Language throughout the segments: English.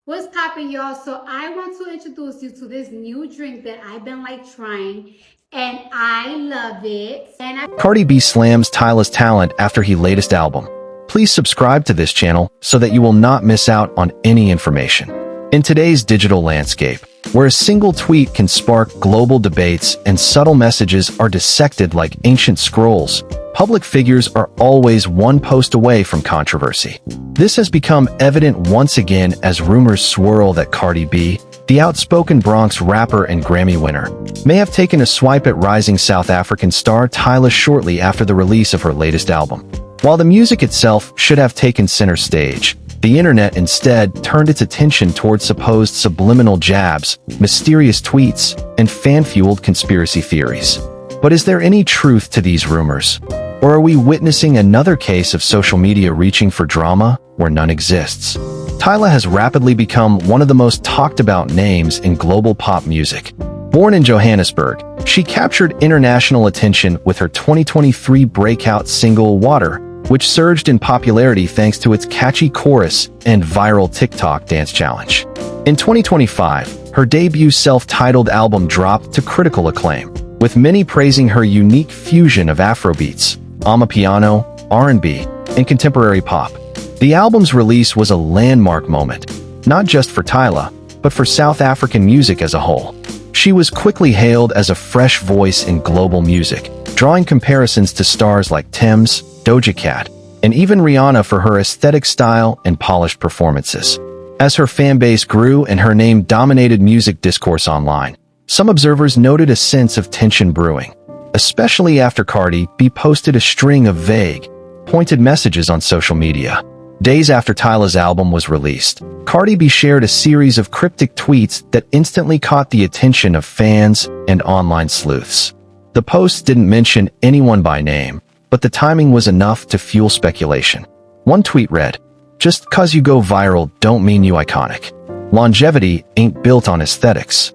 What's poppin', y'all? So I want to introduce you to this new drink that I've been trying, and I love it. Cardi B slams Tyla's talent after her latest album. Please subscribe to this channel so that you will not miss out on any information. In today's digital landscape, where a single tweet can spark global debates and subtle messages are dissected like ancient scrolls, public figures are always one post away from controversy. This has become evident once again as rumors swirl that Cardi B, the outspoken Bronx rapper and Grammy winner, may have taken a swipe at rising South African star Tyla shortly after the release of her latest album. While the music itself should have taken center stage, the internet instead turned its attention towards supposed subliminal jabs, mysterious tweets, and fan-fueled conspiracy theories. But is there any truth to these rumors? Or are we witnessing another case of social media reaching for drama where none exists? Tyla has rapidly become one of the most talked about names in global pop music. Born in Johannesburg, she captured international attention with her 2023 breakout single Water, which surged in popularity thanks to its catchy chorus and viral TikTok dance challenge. In 2025, her debut self-titled album dropped to critical acclaim, with many praising her unique fusion of Afrobeats, Amapiano, R&B, and contemporary pop. The album's release was a landmark moment, not just for Tyla, but for South African music as a whole. She was quickly hailed as a fresh voice in global music, drawing comparisons to stars like Tems, Doja Cat, and even Rihanna for her aesthetic style and polished performances. As her fanbase grew and her name dominated music discourse online, some observers noted a sense of tension brewing, especially after Cardi B posted a string of vague, pointed messages on social media. Days after Tyla's album was released, Cardi B shared a series of cryptic tweets that instantly caught the attention of fans and online sleuths. The posts didn't mention anyone by name, but the timing was enough to fuel speculation. One tweet read, "Just 'cause you go viral don't mean you iconic. Longevity ain't built on aesthetics."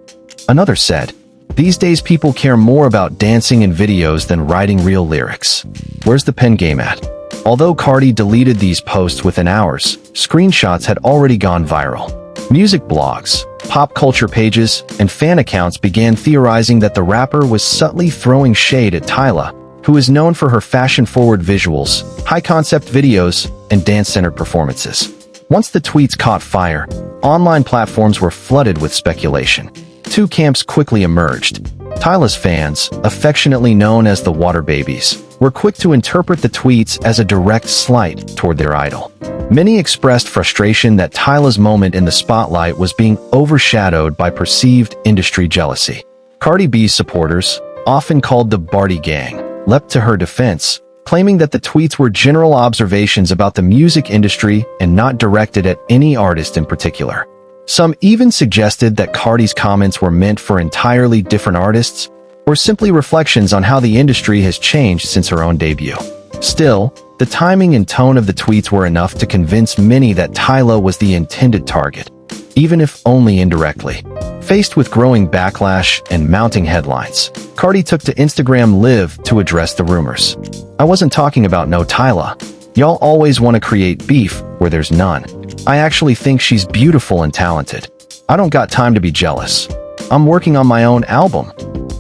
Another said, "These days people care more about dancing in videos than writing real lyrics. Where's the pen game at?" Although Cardi deleted these posts within hours, screenshots had already gone viral. Music blogs, pop culture pages, and fan accounts began theorizing that the rapper was subtly throwing shade at Tyla, who is known for her fashion-forward visuals, high-concept videos, and dance-centered performances. Once the tweets caught fire, online platforms were flooded with speculation. Two camps quickly emerged. Tyla's fans, affectionately known as the Water Babies, were quick to interpret the tweets as a direct slight toward their idol. Many expressed frustration that Tyla's moment in the spotlight was being overshadowed by perceived industry jealousy. Cardi B's supporters, often called the Barty Gang, leapt to her defense, claiming that the tweets were general observations about the music industry and not directed at any artist in particular. Some even suggested that Cardi's comments were meant for entirely different artists, or simply reflections on how the industry has changed since her own debut. Still, the timing and tone of the tweets were enough to convince many that Tyla was the intended target, even if only indirectly. Faced with growing backlash and mounting headlines, Cardi took to Instagram Live to address the rumors. "I wasn't talking about no Tyla. Y'all always want to create beef where there's none. I actually think she's beautiful and talented. I don't got time to be jealous. I'm working on my own album."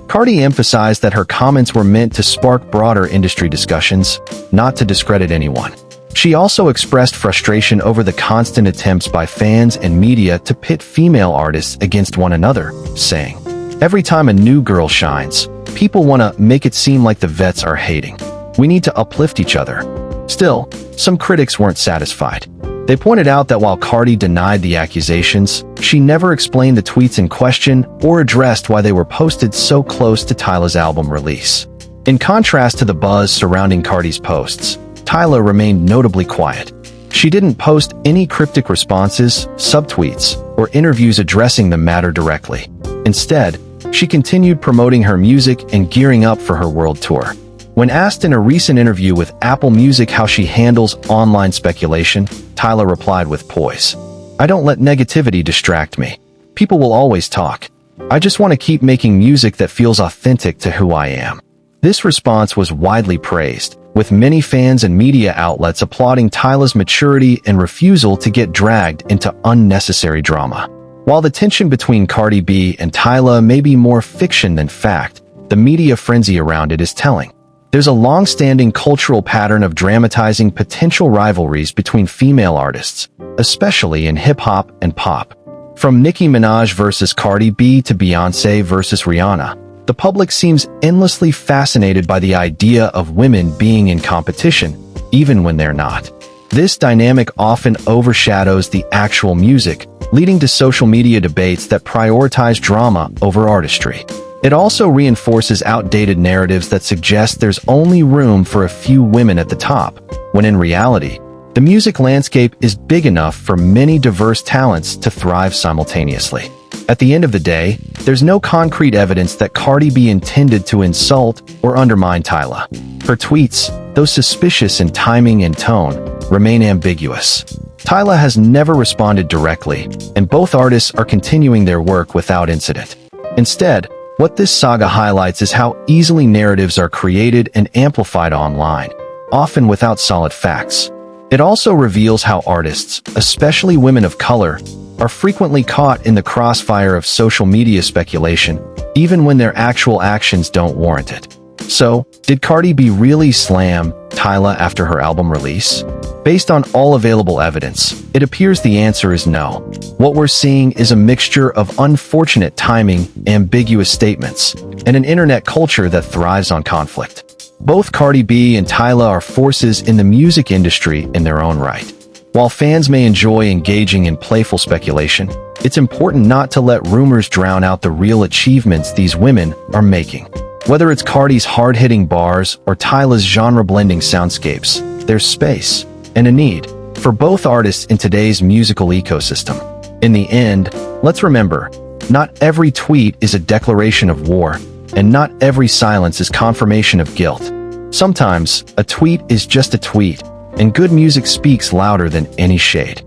Cardi emphasized that her comments were meant to spark broader industry discussions, not to discredit anyone. She also expressed frustration over the constant attempts by fans and media to pit female artists against one another, saying, "Every time a new girl shines, people want to make it seem like the vets are hating. We need to uplift each other." Still, some critics weren't satisfied. They pointed out that while Cardi denied the accusations, she never explained the tweets in question or addressed why they were posted so close to Tyla's album release. In contrast to the buzz surrounding Cardi's posts, Tyla remained notably quiet. She didn't post any cryptic responses, subtweets, or interviews addressing the matter directly. Instead, she continued promoting her music and gearing up for her world tour. When asked in a recent interview with Apple Music how she handles online speculation, Tyla replied with poise, "I don't let negativity distract me. People will always talk. I just want to keep making music that feels authentic to who I am." This response was widely praised, with many fans and media outlets applauding Tyla's maturity and refusal to get dragged into unnecessary drama. While the tension between Cardi B and Tyla may be more fiction than fact, the media frenzy around it is telling. There's a long-standing cultural pattern of dramatizing potential rivalries between female artists, especially in hip-hop and pop. From Nicki Minaj versus Cardi B to Beyoncé versus Rihanna, the public seems endlessly fascinated by the idea of women being in competition, even when they're not. This dynamic often overshadows the actual music, leading to social media debates that prioritize drama over artistry. It also reinforces outdated narratives that suggest there's only room for a few women at the top, when in reality, the music landscape is big enough for many diverse talents to thrive simultaneously. At the end of the day, there's no concrete evidence that Cardi B intended to insult or undermine Tyla. Her tweets, though suspicious in timing and tone, remain ambiguous. Tyla has never responded directly, and both artists are continuing their work without incident. Instead, what this saga highlights is how easily narratives are created and amplified online, often without solid facts. It also reveals how artists, especially women of color, are frequently caught in the crossfire of social media speculation, even when their actual actions don't warrant it. So, did Cardi B really slam Tyla after her album release? Based on all available evidence, it appears the answer is no. What we're seeing is a mixture of unfortunate timing, ambiguous statements, and an internet culture that thrives on conflict. Both Cardi B and Tyla are forces in the music industry in their own right. While fans may enjoy engaging in playful speculation, it's important not to let rumors drown out the real achievements these women are making. Whether it's Cardi's hard-hitting bars or Tyla's genre-blending soundscapes, there's space and a need for both artists in today's musical ecosystem. In the end, let's remember, not every tweet is a declaration of war, and not every silence is confirmation of guilt. Sometimes, a tweet is just a tweet, and good music speaks louder than any shade.